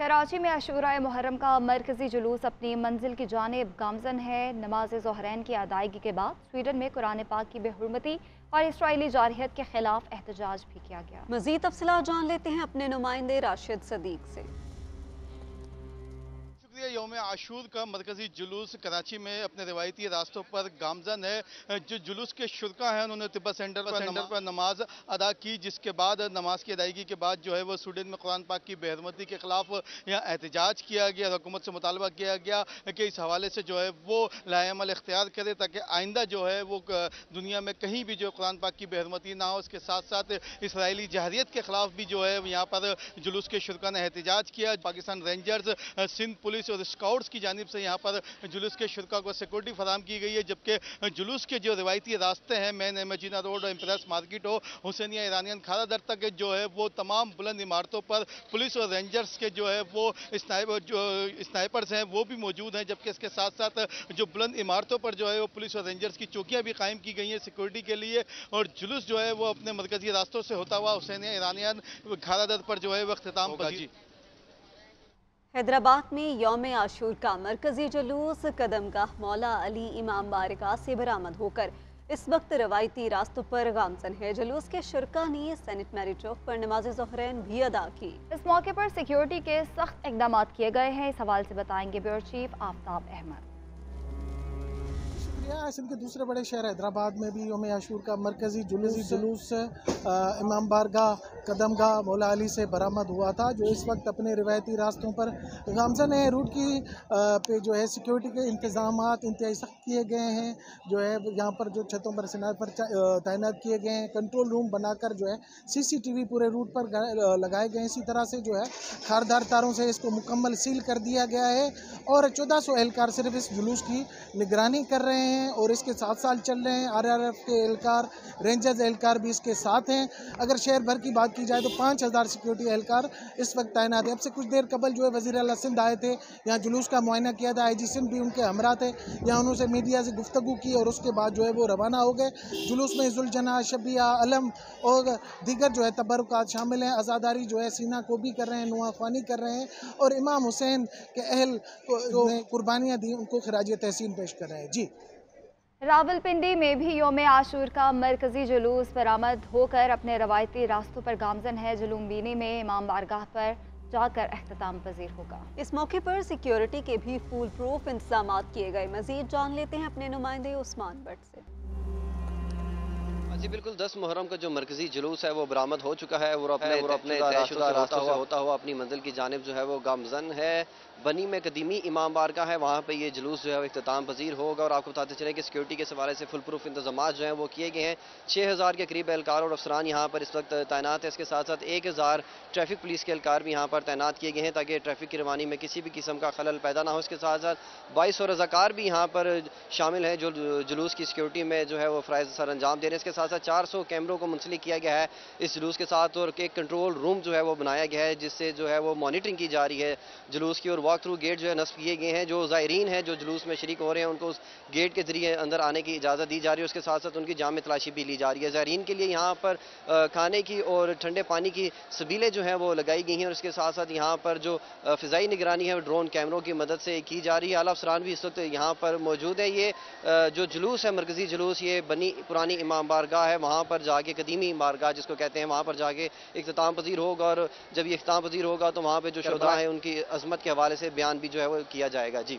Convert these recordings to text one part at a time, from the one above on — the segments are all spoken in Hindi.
कराची में अशूराए मुहर्रम का मरकजी जुलूस अपनी मंजिल की जानिब गामजन है। नमाज ज़ोहरैन की अदायगी के बाद स्वीडन में कुरान पाक की बेहुरमती और इसराइली जारहियत के खिलाफ एहतजाज भी किया गया। मजीद तफसीलात जान लेते हैं अपने नुमाइंदे राशिद सदीक से। यौम आशूर का मरकजी जुलूस कराची में अपने रिवायती रास्तों पर गामजन है। जो जुलूस के शुरा हैं उन्होंने तिब्बा सेंटर पर नमाज अदा की, जिसके बाद नमाज की अदायगी के बाद जो है वो स्वीडन में कुरान पाक की बेहरमती के खिलाफ यहाँ एहतजाज किया गया। हुकूमत से मुतालबा किया गया कि इस हवाले से जो है वो लाएअमल इख्तियार करे ताकि आइंदा जो है वो दुनिया में कहीं भी जो कुरान पाक की बेहरमती ना हो। इसके साथ साथ इसराइली जहरियत के खिलाफ भी जो है यहाँ पर जुलूस के शुरा ने एहतजाज किया। पाकिस्तान रेंजर्स, सिंध पुलिस और स्काउट्स की जानिब से यहाँ पर जुलूस के शुरा को सिक्योरिटी फराम की गई है, जबकि जुलूस के जो रिवायती रास्ते हैं मेन मजीना रोड, इम्प्रेस मार्केट हो, हुसैनिया ईरानियन खारा दर तक जो है वो तमाम बुलंद इमारतों पर पुलिस और रेंजर्स के जो है वो स्नाइपर्स हैं वो भी मौजूद हैं, जबकि इसके साथ साथ जो बुलंद इमारतों पर जो है वो पुलिस और रेंजर्स की चौकियाँ भी कायम की गई हैं सिक्योरिटी के लिए। और जुलूस जो है वो अपने मरकजी रास्तों से होता हुआ हुसैनिया ईरानियन खारा दर पर जो है वो अख्तिताम पजीर। हैदराबाद में यौम आशूर का मरकजी जुलूस कदमगाह मौला अली इमाम बारगाह से बरामद होकर इस वक्त रवायती रास्तों पर गामजन है। जुलूस के शुरा ने सेनेट मैरी चौक पर नमाज ज़ोहरैन भी अदा की। इस मौके पर सिक्योरिटी के सख्त इकदाम किए गए हैं। इस हवाले से बताएंगे ब्यूरो चीफ आफ्ताब अहमद। सिंध के दूसरे बड़े शहर हैदराबाद में भी यौम आशूर का मरकजी जुलूस इमाम बारगाह कदमगाह मौला अली से बरामद हुआ था, जो इस वक्त अपने रिवायती रास्तों पर गामजन है। रूट की पे जो है सिक्योरिटी के इंतजाम इंतहाई सख्त किए गए हैं। जो है यहाँ पर जो छतों पर स्नाइपर तैनात किए गए हैं। कंट्रोल रूम बनाकर जो है CCTV पूरे रूट पर लगाए गए हैं। इसी तरह से जो है खारदार तारों से इसको मुकम्मल सील कर दिया गया है और 1400 एहलकार सिर्फ इस जुलूस की निगरानी कर रहे हैं और इसके साथ साल चल रहे हैं। RRF के एहलकार, रेंजर्स एहलकार भी इसके साथ हैं। अगर शहर भर की बात की जाए तो 5000 सिक्योरिटी एहलकार इस वक्त तैनात है। अब से कुछ देर कबल जो है वज़ीर आला सिंध आए थे, यहाँ जुलूस का मुआयना किया था। IG सिंध भी उनके हमरा थे, यहाँ उन्होंने मीडिया से गुफ्तगू की और उसके बाद जो है वो रवाना हो गए। जुलूस में जुलजना, शबिया, अलम और दीगर जो है तबरुकात शामिल हैं। आज़ादारी जो है सीना को भी कर रहे हैं, नुआ ख्वानी कर रहे हैं और इमाम हुसैन के अहल जो कुर्बानियाँ दी उनको खराज तहसीन पेश कर रहे हैं। जी, रावलपिंडी में भी यौम आशूर का मरकजी जुलूस बरामद होकर अपने रवायती रास्तों पर गामजन है। जुलूमबीनी में इमाम बारगाह पर जाकर एहतताम पजीर होगा। इस मौके पर सिक्योरिटी के भी फुल प्रूफ इंतजाम किए गए। मजीद जान लेते हैं अपने नुमाइंदे उस्मान भट्ट से। जी बिल्कुल, 10 मुहर्रम का जो मरकजी जुलूस है वो बरामद हो चुका है और अपने तयशुदा रास्तों से होता हुआ अपनी मंजिल की जानिब जो है वो गामजन है। बनी में कदीमी इमाम बारगाह है, वहाँ पे ये जुलूस जो है वो इख्तिताम पजीर होगा। और आपको बताते चले कि सिक्योरिटी के हवाले से फुल प्रूफ इंतजाम जो हैं वो किए गए हैं। 6000 के करीब एहलकार और अफसरान यहाँ पर इस वक्त तैनात है। इसके साथ साथ 1000 ट्रैफिक पुलिस के एहलकार भी यहाँ पर तैनात किए गए हैं ताकि ट्रैफिक की रवानी में किसी भी किस्म का खलल पैदा ना हो। इसके साथ साथ 2200 रज़ाकार भी यहाँ पर शामिल हैं जो जुलूस की सिक्योरिटी में जो है वो फ़राइज़ सर अंजाम दे रहे हैं। इसके साथ साथ 400 कैमरों को मुंसलिक किया गया है इस जुलूस के साथ और एक कंट्रोल रूम जो है वो बनाया गया है जिससे जो है वो मॉनिटरिंग की जा रही है जुलूस की। और वॉक थ्रू गेट जो है नस्ब किए गए हैं। जो ज़ायरीन हैं जो जुलूस में शरीक हो रहे हैं उनको उस गेट के जरिए अंदर आने की इजाज़त दी जा रही है। उसके साथ साथ उनकी जाम तलाशी भी ली जा रही है। ज़ायरीन के लिए यहाँ पर खाने की और ठंडे पानी की सबीलें जो हैं वो लगाई गई हैं। और इसके साथ साथ यहाँ पर जो फ़िज़ाई निगरानी है वो ड्रोन कैमरों की मदद से की जा रही है। आला अफसरान भी इस वक्त यहाँ पर मौजूद है। ये जो जुलूस है मरकजी जुलूस ये बनी पुरानी इमाम बारगाह है, वहाँ पर जाके कदीमी बारगाह जिसको कहते हैं, वहाँ पर जाके इख्तिताम पजीर होगा। और जब ये इख्तिताम पजीर होगा तो वहाँ पे जो शुहदा है उनकी अजमत के हवाले से बयान भी जो है वो किया जाएगा। जी,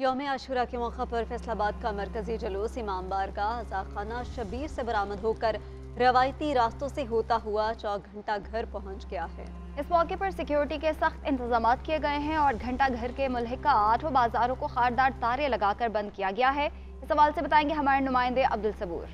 यौम आशूरा के मौका पर फैसलाबाद का मरकजी जुलूस इमाम बारगाह अज़ाखाना शबीर से बरामद होकर रवायती रास्तों से होता हुआ चौक घंटा घर पहुँच गया है। इस मौके पर सिक्योरिटी के सख्त इंतजाम किए गए हैं और घंटा घर के मुल्हिका 8 बाजारों को खारदार तारे लगाकर बंद किया गया है। इस हवाले से बताएंगे हमारे नुमाइंदे अब्दुल सबूर।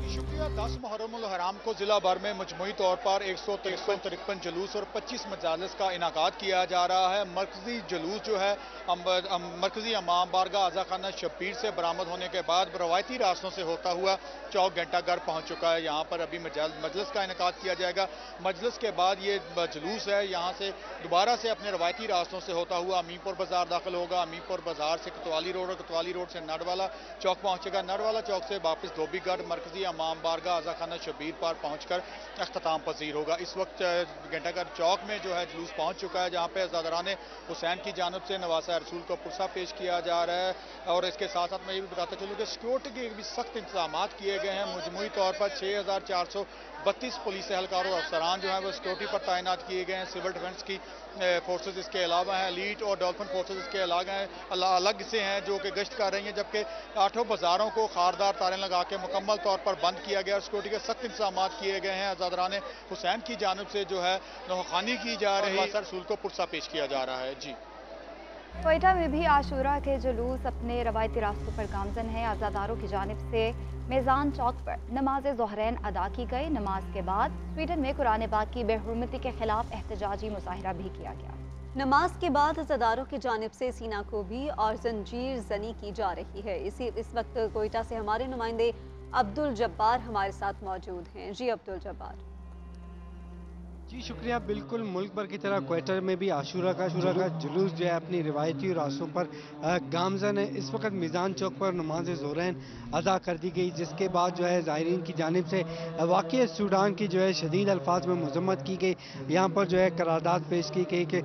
शुक्रिया। 10 मुहर्रमुल हराम को जिला भर में मजमूई तौर पर 153 जुलूस और 25 मजालिस का इनाकात किया जा रहा है। मरकजी जुलूस जो है मरकजी इमाम बारगाह अज़ाखाना शब्बीर से बरामद होने के बाद रवायती रास्तों से होता हुआ चौक घंटा घर पहुँच चुका है। यहाँ पर अभी मजलिस का इनाकात किया जाएगा। मजलिस के बाद ये जुलूस है यहाँ से दोबारा से अपने रवायती रास्तों से होता हुआ अमीरपुर बाजार दाखिल होगा। अमीरपुर बाजार से कोतवाली रोड और कोतवाली रोड से नरवाला चौक पहुँचेगा। नरवाला चौक से वापस धोबीगढ़ मरकजी इमाम बारगाह आज़ा खाना शबीर पर पहुंचकर अख्ताम पजीर होगा। इस वक्त घंटाघर चौक में जो है जुलूस पहुंच चुका है, जहां पे अज़ादराने हुसैन की जानब से नवासा रसूल को पुरसा पेश किया जा रहा है। और इसके साथ साथ मैं ये भी बताता चलूँ कि सिक्योरिटी के भी सख्त इंतजाम किए गए हैं। मजमूई तौर पर 6432 पुलिस एहलकार और अफसरान जो है वो सिक्योरिटी पर तैनात किए गए हैं। सिविल डिफेंस की फोर्सेज इसके अलावा हैं, एलीट और डॉल्फिन फोर्सेज इसके अलग से हैं जो कि गश्त कर रही हैं, जबकि 8 बाजारों को खारदार तारें लगा के मुकम्मल तौर पर बंद किया गया। सिक्योरिटी के सख्त इंतजाम किए गए हैं। अज़ादराने हुसैन की जानब से जो है नौखानी की जा रही है, रसूल को पुरसा पेश किया जा रहा है। जी, क्वेटा में भी आशूरा के जुलूस अपने रवायती रास्तों पर गामजन है। अज़ादारों की जानिब से मेज़ान चौक पर नमाज ज़ोहरैन अदा की गई। नमाज के बाद स्वीडन में कुरान पाक की बेहुरमती के खिलाफ एहतजाजी मुजाहिरा भी किया गया। नमाज के बाद अज़ादारों की जानिब से सीना को भी और जंजीर जनी की जा रही है। इस वक्त कोयटा से हमारे नुमाइंदे अब्दुल जब्बार हमारे साथ मौजूद हैं। जी अब्दुल जब्बार। जी शुक्रिया। बिल्कुल मुल्क भर की तरह क्वेटा में भी आशूरा का जुलूस जो है अपनी रिवायती रास्तों पर गामजन है। इस वक्त मीज़ान चौक पर नमाज ज़ोहरैन अदा कर दी गई, जिसके बाद जो है ज़ायरीन की जानिब से वाक़ई सूडान की जो है शदीद अल्फाज में मजम्मत की गई। यहाँ पर जो है करारदाद पेश की गई कि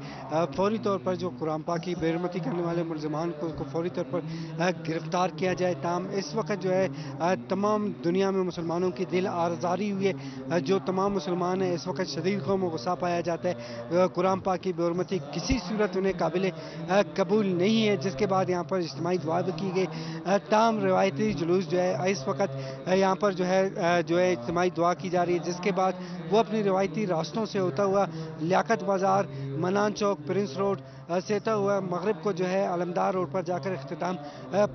फौरी तौर पर जो कुरान पाक की बेरुमती करने वाले मुलजमान को फौरी तौर पर गिरफ्तार किया जाए। ताम इस वक्त जो है तमाम दुनिया में मुसलमानों की दिल आज़ारी हुई है। जो तमाम मुसलमान हैं इस वक्त शदीद में गुस्सा पाया जाता है। कुरान पाक की बेहुरमती किसी सूरत उन्हें काबिल कबूल नहीं है, जिसके बाद यहाँ पर इज्तिमाई दुआ भी की गई। ताम रिवायती जुलूस जो है इस वक्त यहाँ पर जो है इज्तिमाई दुआ की जा रही है, जिसके बाद वो अपनी रिवायती रास्तों से होता हुआ लियाकत बाज़ार, मनान चौक, प्रिंस रोड से होता हुआ मगरिब को जो है अलमदार रोड पर जाकर अख्तिताम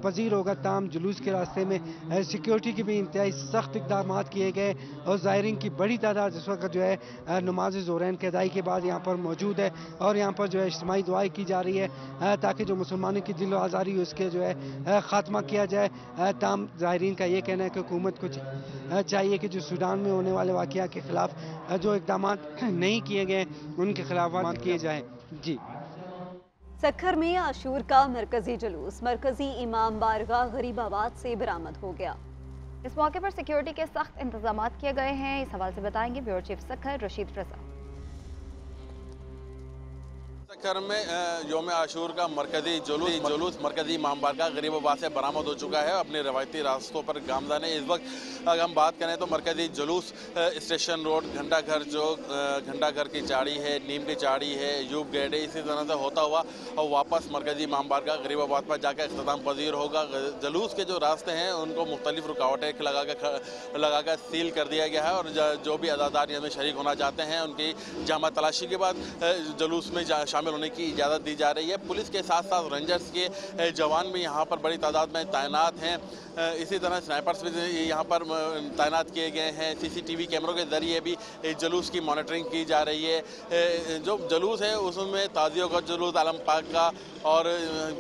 पजीर होगा। ताम जुलूस के रास्ते में सिक्योरिटी के भी इंतहाई सख्त इक़दाम किए गए और ज़ायरीन की बड़ी तादाद इस वक्त जो है नमाज ज़ोहरैन के अदाई के बाद यहाँ पर मौजूद है और यहाँ पर जो है इज्तिमाई दुआएं की जा रही है ताकि जो मुसलमानों की दिल आज़ारी हो उसके जो है ख़ात्मा किया जाए। ताम ज़ायरीन का ये कहना है कि हुकूमत को चाहिए कि जो सूडान में होने वाले वाक़या के ख़िलाफ़ जो इक़दाम नहीं किए गए उनके खिलाफ किए जाएँ। जी, सक्खर में आशूर का मरकजी जुलूस मरकजी इमाम बारगाह गरीबाबाद से बरामद हो गया। इस मौके पर सिक्योरिटी के सख्त इंतजाम किए गए हैं। इस हवाले से बताएंगे ब्यूरो चीफ सक्खर रशीद रजा। सक्खर में योम आशूर का मरकजी जुलूस मरकजी इमाम बारगाह गरीबाबाद से बरामद हो चुका है। अपने रवायती रास्तों पर गामज़न है। इस वक्त अगर हम बात करें तो मरकजी जुलूस स्टेशन रोड, घंटाघर चौक, घंटाघर की चाड़ी है, नीम की चाड़ी है, यूब गेट है, इसी तरह से होता हुआ और वापस मरकजी इमाम बारगाह गरीबाबाद पर जाकर अख्तिताम पजीर होगा। जुलूस के जो रास्ते हैं उनको मुख्तलिफ रुकावटें लगा कर सील कर दिया गया है और जो भी अज़ादार इसमें शरीक होना चाहते हैं उनकी जामा तलाशी के बाद जुलूस में शामिल होने की इजाज़त दी जा रही है। पुलिस के साथ साथ रेंजर्स के जवान भी यहाँ पर बड़ी तादाद में तैनात हैं। इसी तरह स्नाइपर्स भी यहाँ पर तैनात किए गए हैं। CCTV कैमरों के ज़रिए भी जुलूस की मॉनिटरिंग की जा रही है। जो जुलूस है उसमें ताज़ियों का जुलूस, आलम पाक का और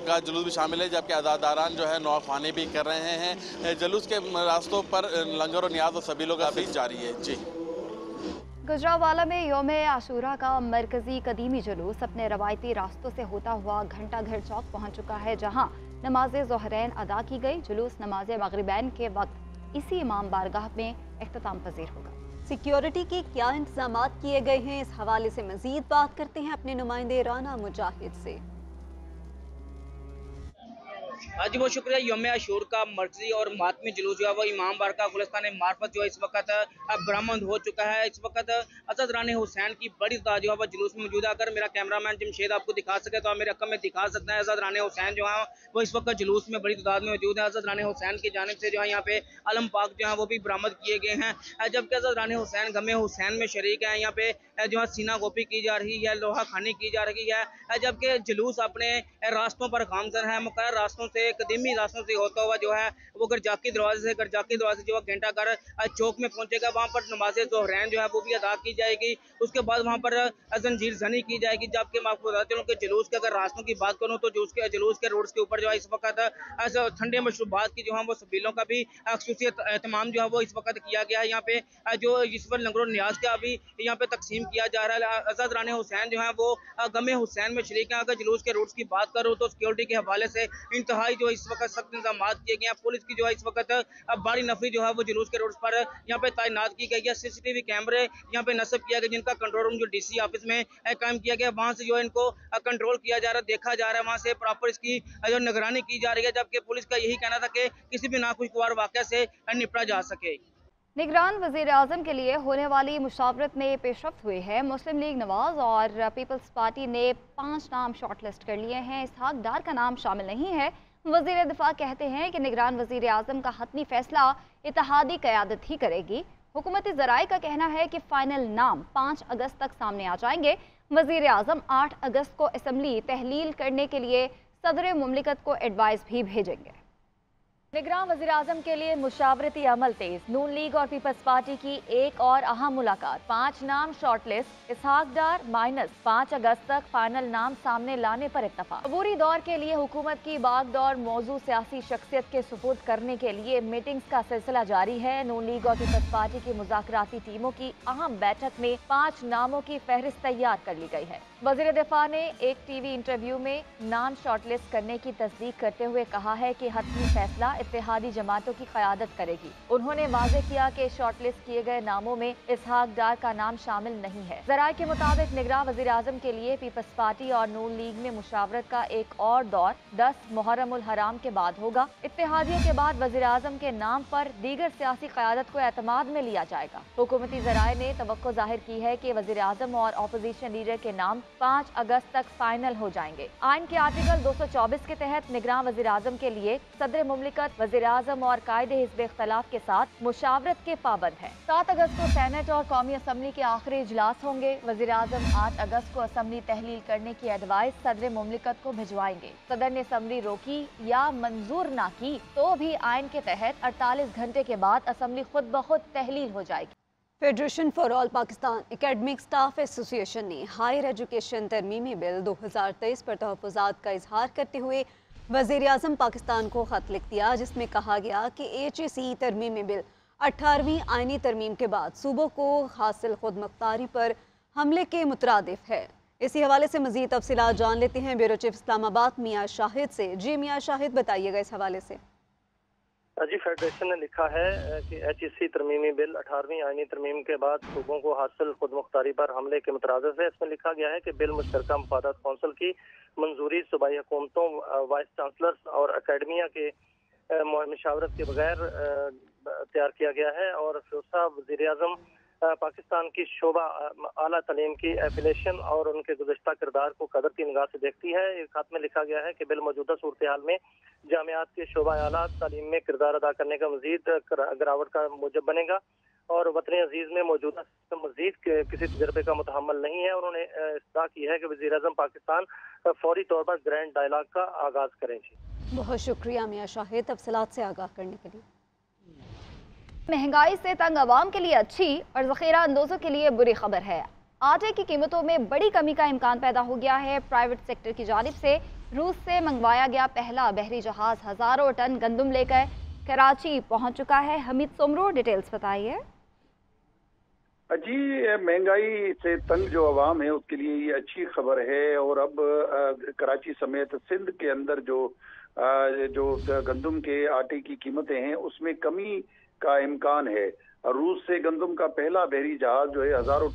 का जुलूस भी शामिल है, जबकि अज़ादारान जो है नौखानी भी कर रहे हैं। जुलूस के रास्तों पर लंगर और नियाज और सबीलों का भी जारी है। जी, गुजरावाला में योम आशूरा का मरकजी कदीमी जुलूस अपने रवायती रास्तों से होता हुआ घंटाघर चौक पहुंच चुका है, जहां नमाज ज़ोहरैन अदा की गई। जुलूस नमाज मगरिबैन के वक्त इसी इमाम बारगाह में इख्तिताम पजीर होगा। सिक्योरिटी के क्या इंतजाम किए गए हैं, इस हवाले से मजीद बात करते हैं अपने नुमाइंदे राना मुजाहिद से। जी बहुत शुक्रिया। योम आशूर का मरकजी और मातमी जुलूस जो है वो इमाम बारगाह गुलिस्तान मार्फत जो है इस वक्त बरामद हो चुका है। इस वक्त अज़ादराने हुसैन की बड़ी तादाद जो है वो जुलूस में मौजूद है। अगर मेरा कैमरामैन जमशेद आपको दिखा सके तो आप मेरे अक्म में दिखा सकते हैं। अज़ादराने हुसैन जो है वो इस वक्त जुलूस में बड़ी तादाद में मौजूद है। अज़ादराने हुसैन की जानिब से जो है यहाँ पे अलम पाक जो है वो भी बरामद किए गए हैं, जबकि अज़ादराने हुसैन गमे हुसैन में शरीक है। यहाँ पे जो है सीना गोपी की जा रही है, लोहा खानी की जा रही है, जबकि जुलूस अपने रास्तों पर गामज़न है। मुक़र्रर रास्तों से, कदीमी रास्तों से होता हुआ जो है वो गरजाकी दरवाजे जो है घंटाघर चौक में पहुंचेगा। वहाँ पर नमाज ज़ोहरैन जो है वो भी अदा की जाएगी। उसके बाद वहाँ पर जंजीर जनी की जाएगी। जबकि मैं आपको बताता चलूँ कि जुलूस के अगर रास्तों की बात करूँ तो जुलूस के रोड्स के ऊपर जो है इस वक्त ठंडे मशरूबात की जो है वो सबीलों का भी खसूसियत एहतमाम जो है वो इस वक्त किया गया है। यहाँ पे जो इस पर लंगर और न्याज का भी यहाँ पे तकसीम किया जा रहा है। असद रानी हुसैन जो है वो गमे हुसैन में शरीक हैं। अगर जुलूस के रूट्स की बात करूँ तो सिक्योरिटी के हवाले से इंतहाई जो इस वक्त सख्त इंतजाम किए गए हैं। पुलिस की जो है इस वक्त बड़ी नफरी जो है वो जुलूस के रूट्स पर यहाँ पे तैनात की गई है। CCTV कैमरे यहाँ पे नस्ब किया गया, जिनका कंट्रोल रूम जो DC ऑफिस में कायम किया गया, वहाँ से जो है इनको कंट्रोल किया जा रहा है, देखा जा रहा है, वहाँ से प्रॉपर इसकी जो निगरानी की जा रही है। जबकि पुलिस का यही कहना था कि किसी भी नाखुशगवार वाक़या से निपटा जा सके। निगरान वज़ीर आज़म के लिए होने वाली मुशावरत में पेशरफ्त हुई है। मुस्लिम लीग नवाज और पीपल्स पार्टी ने 5 नाम शॉर्टलिस्ट कर लिए हैं। इसहाक डार का नाम शामिल नहीं है। वज़ीर दिफा कहते हैं कि निगरान वज़ीर आज़म का हतमी फैसला इत्तेहादी क़यादत ही करेगी। हुकूमती ज़राए का कहना है कि फ़ाइनल नाम 5 अगस्त तक सामने आ जाएंगे। वज़ीर आज़म 8 अगस्त को असम्बली तहलील करने के लिए सदर मुमलिकत को एडवाइस भी भेजेंगे। निगरान वज़ीर आज़म के लिए मुशावरती अमल तेज। नून लीग और पीपल्स पार्टी की एक और अहम मुलाकात। 5 नाम शॉर्टलिस्ट। इसहाक डार -5 अगस्त तक फाइनल नाम सामने लाने पर इत्तफाक। अबूरी दौर के लिए हुकूमत की बागडोर मौजू सियासी शख्सियत के सुपुर्द करने के लिए मीटिंग्स का सिलसिला जारी है। नून लीग और पीपल्स पार्टी की मुज़ाकराती टीमों की अहम बैठक में 5 नामों की फहरिस्त तैयार कर ली गई है। वज़ीर दिफा ने एक TV इंटरव्यू में नाम शॉर्टलिस्ट करने की तस्दीक करते हुए कहा है कि हतमी फैसला इत्तेहादी जमातों की क़यादत करेगी। उन्होंने वाज़ेह किया कि शॉर्टलिस्ट किए गए नामों में इसहाक डार का नाम शामिल नहीं है। ज़राए के मुताबिक निगरान वज़ीर आज़म के लिए पीपल्स पार्टी और नून लीग में मुशावरत का एक और दौर 10 मुहर्रम उल हराम के बाद होगा। इत्तेहादियों के बाद वज़ीर आज़म के नाम पर दीगर सियासी क़यादत को एतमाद में लिया जाएगा। हुकूमती ज़राए ने तवक्को जाहिर की है कि वज़ीर आज़म और अपोजिशन लीडर के नाम 5 अगस्त तक फाइनल हो जाएंगे। आइन के आर्टिकल 224 के तहत निगरान वज़ीर आज़म के लिए सदर मुमलिकत, वज़ीर आज़म और कायदे हिज़्ब इख्तिलाफ के साथ मुशावरत के पाबंद है। 7 अगस्त को सेनेट और कौमी असम्बली के आखिरी इजलास होंगे। वज़ीर आज़म 8 अगस्त को असम्बली तहलील करने की एडवाइस सदर मुमलिकत को भिजवाएंगे। सदर ने असम्बली रोकी या मंजूर ना की तो भी आइन के तहत 48 घंटे के बाद असम्बली खुद ब खुद तहलील हो जाएगी। Federation for all Pakistan academic staff association ने हायर एजुकेशन तरमीमी बिल 2023 पर तहफ़्फ़ुज़ात का इजहार करते हुए वज़ीर आज़म पाकिस्तान को ख़त लिख दिया, जिसमें कहा गया कि HEC तरमीमी बिल 18वीं आइनी तरमीम के बाद सूबों को हासिल खुद मुख्तारी पर हमले के मुतरादिफ है। इसी हवाले से मज़ीद तफसीलात जान लेते हैं ब्यूरो चीफ इस्लामाबाद मियाँ शाहिद से। जी मियाँ शाहिद, बताइएगा इस हवाले से। जी, फेडरेशन ने लिखा है कि HEC तरमीमी बिल 18वीं आइनी तरमीम के बाद सूबों को हासिल खुद मुख्तारी पर हमले के मुतरादिफ है। इसमें लिखा गया है कि बिल मुश्तरका मफादात कौंसिल की मंजूरी, सूबाई हुकूमतों, वाइस चांसलर्स और अकेडमिया के मशावरत के बगैर तैयार किया गया है और फिरोज़ वज़ीर आज़म पाकिस्तान की शोबा आला तालीम की एफिलेशन और उनके गुज़श्ता किरदार को कदर की निगाह से देखती है। एक खत में लिखा गया है कि बिल मौजूदा सूरत हाल में जामियात के शोबा आला तालीम में किरदार अदा करने का मज़ीद गिरावट का मूजब बनेगा और वतन अजीज़ में मौजूदा सिस्टम मज़ीद किसी तजर्बे का मुतहम्मल नहीं है। उन्होंने इस्तदा की है कि वज़ीर आज़म पाकिस्तान फौरी तौर पर ग्रैंड डायलॉग का आगाज़ करें। बहुत शुक्रिया मियाँ शाहिद तफसीलात से आगाह करने के लिए। महंगाई से तंग आवाम के लिए अच्छी और ज़ख़ीरा अंदोज़ों के लिए बुरी खबर है। आटे की कीमतों में बड़ी कमी का इम्कान पैदा हो गया है। प्राइवेट सेक्टर की जानिब से रूस से मंगवाया गया पहला बहरी जहाज़ हज़ारों टन गंदम लेकर कराची पहुंच चुका है। हमीद सोमरो, डिटेल्स बताइए। जी, महंगाई से तंग जो आवाम है उसके लिए ये अच्छी खबर है और अब कराची समेत सिंध के अंदर जो गंदम के आटे की कीमतें हैं उसमें कमी का इम्कान है। रूस से गंदम का पहला बहरी जहाज जो है हज़ारों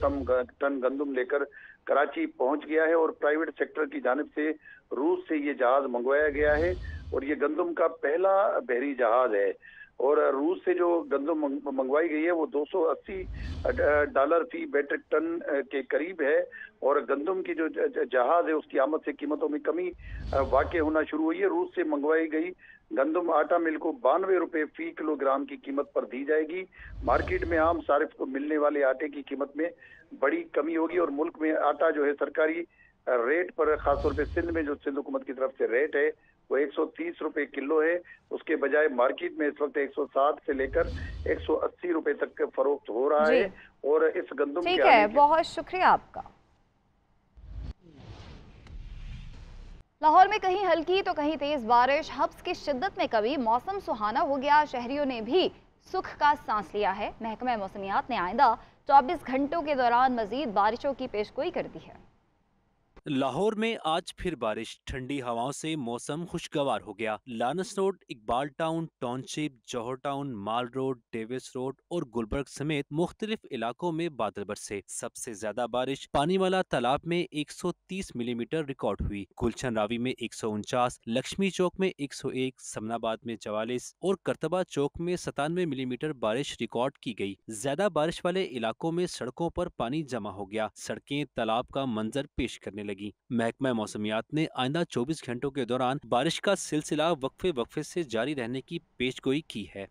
टन गंदम लेकर कराची पहुंच गया है और प्राइवेट सेक्टर की जानिब से रूस से ये जहाज मंगवाया गया है और ये गंदम का पहला बहरी जहाज है और रूस से जो गंदम मंगवाई गई है वो $280 फी मेट्रिक टन के करीब है और गंदम की जो जहाज है उसकी आमद से कीमतों में कमी वाक़ होना शुरू हुई है। रूस से मंगवाई गई गंदम आटा मिल को 92 रुपये फी किलोग्राम की कीमत पर दी जाएगी। मार्केट में आम सारिफ को मिलने वाले आटे की कीमत में बड़ी कमी होगी और मुल्क में आटा जो है सरकारी रेट पर, खासतौर पर सिंध में जो सिंध हुकूमत की तरफ से रेट है वो 130 रुपये किलो है, उसके बजाय मार्केट में इस वक्त 160 से लेकर 180 रुपये तक फरोख्त हो रहा है और इस गंदम ठीक है, बहुत शुक्रिया आपका। लाहौर में कहीं हल्की तो कहीं तेज बारिश, हब्स की शिद्दत में कभी मौसम सुहाना हो गया। शहरियों ने भी सुख का सांस लिया है। महकमा मौसमियात ने आइंदा 24 घंटों के दौरान मजीद बारिशों की पेशगोई कर दी है। लाहौर में आज फिर बारिश, ठंडी हवाओं से मौसम खुशगवार हो गया। लानस रोड, इकबाल टाउन, टाउनशिप, जौहर टाउन, माल रोड, डेविस रोड और गुलबर्ग समेत मुख्तलिफ इलाकों में बादल बरसे। सबसे ज्यादा बारिश पानीवाला तालाब में 130 मिलीमीटर रिकॉर्ड हुई। गुलशन रावी में 149, लक्ष्मी चौक में 101, समनाबाद में 44 और करतबा चौक में 97 मिलीमीटर बारिश रिकॉर्ड की गई। ज्यादा बारिश वाले इलाकों में सड़कों पर पानी जमा हो गया, सड़कें तालाब का मंजर पेश करने लगी। महकमा मौसमियात ने आइंदा 24 घंटों के दौरान बारिश का सिलसिला वक्फे से जारी रहने की पेशगोई की है।